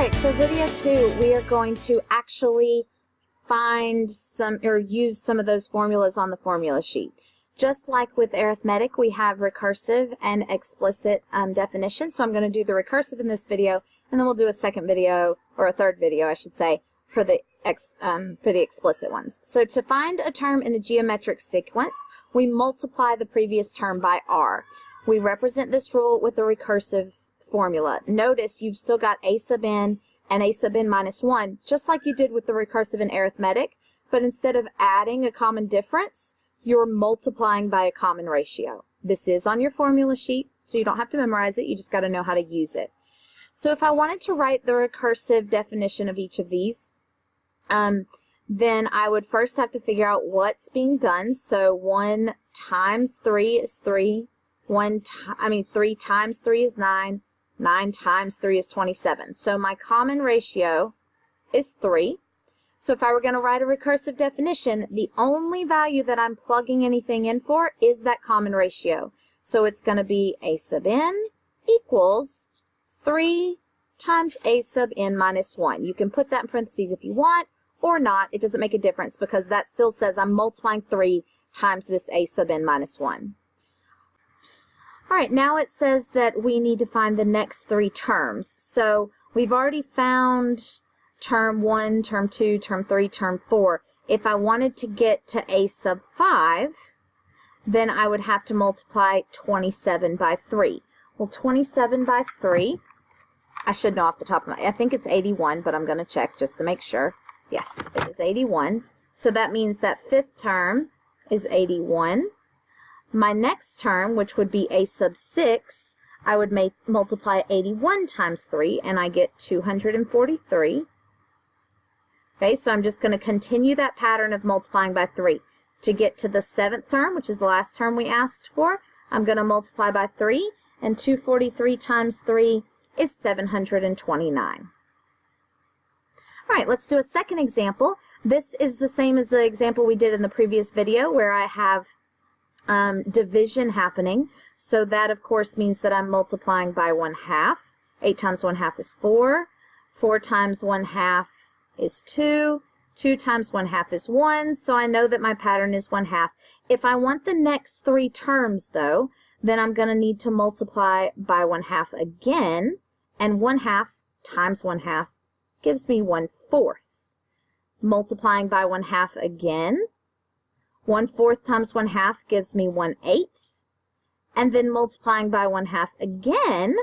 Alright, so video 2, we are going to actually find some, or use some of those formulas on the formula sheet. Just like with arithmetic, we have recursive and explicit definitions. So I'm going to do the recursive in this video, and then we'll do a second video, or a third video, I should say, for the explicit ones. So to find a term in a geometric sequence, we multiply the previous term by r. We represent this rule with a recursive formula. Notice you've still got a sub n and a sub n minus 1, just like you did with the recursive in arithmetic, but instead of adding a common difference, you're multiplying by a common ratio. This is on your formula sheet, so you don't have to memorize it, you just got to know how to use it. So if I wanted to write the recursive definition of each of these, then I would first have to figure out what's being done. So 1 times 3 is 3, 3 times 3 is 9, 9 times 3 is 27. So my common ratio is 3. So if I were going to write a recursive definition, the only value that I'm plugging anything in for is that common ratio. So it's going to be a sub n equals 3 times a sub n minus 1. You can put that in parentheses if you want or not. It doesn't make a difference because that still says I'm multiplying 3 times this a sub n minus 1. Alright, now it says that we need to find the next 3 terms. So we've already found term 1, term 2, term 3, term 4. If I wanted to get to a sub 5, then I would have to multiply 27 by 3. Well, 27 by 3, I should know off the top of my, I think it's 81, but I'm going to check just to make sure. Yes, it is 81. So that means that 5th term is 81. My next term, which would be a sub 6, I would multiply 81 times 3, and I get 243. Okay, so I'm just going to continue that pattern of multiplying by 3. To get to the 7th term, which is the last term we asked for, I'm going to multiply by 3, and 243 times 3 is 729. All right, let's do a second example. This is the same as the example we did in the previous video where I have division happening. So that, of course, means that I'm multiplying by 1/2. 8 times 1/2 is 4. 4 times 1/2 is 2. 2 times 1/2 is 1. So I know that my pattern is 1/2. If I want the next 3 terms, though, then I'm going to need to multiply by 1/2 again. And 1/2 times 1/2 gives me 1/4. Multiplying by 1/2 again. 1/4 times 1/2 gives me 1/8. And then multiplying by 1/2 again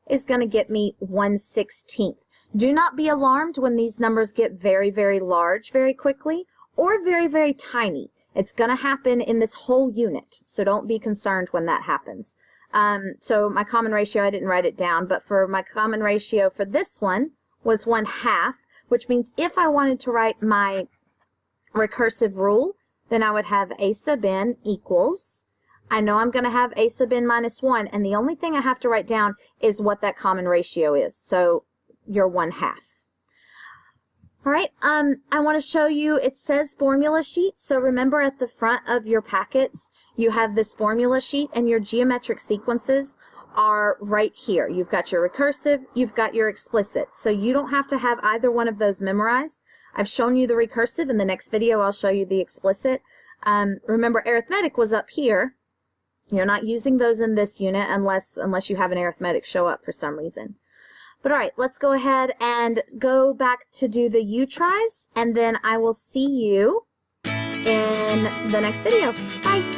is going to get me 1/16. Do not be alarmed when these numbers get very, very large very quickly or very, very tiny. It's going to happen in this whole unit, so don't be concerned when that happens. So my common ratio, I didn't write it down, but for my common ratio for this one was 1/2, which means if I wanted to write my recursive rule, then I would have a sub n equals, I know I'm going to have a sub n minus 1, and the only thing I have to write down is what that common ratio is, so your 1/2. All right, I want to show you, it says formula sheet, so remember at the front of your packets, you have this formula sheet, and your geometric sequences are right here. You've got your recursive, you've got your explicit, so you don't have to have either one of those memorized. I've shown you the recursive. In the next video, I'll show you the explicit. Remember, arithmetic was up here. You're not using those in this unit unless you have an arithmetic show up for some reason. But all right, let's go ahead and go back to do the U-tries, and then I will see you in the next video. Bye!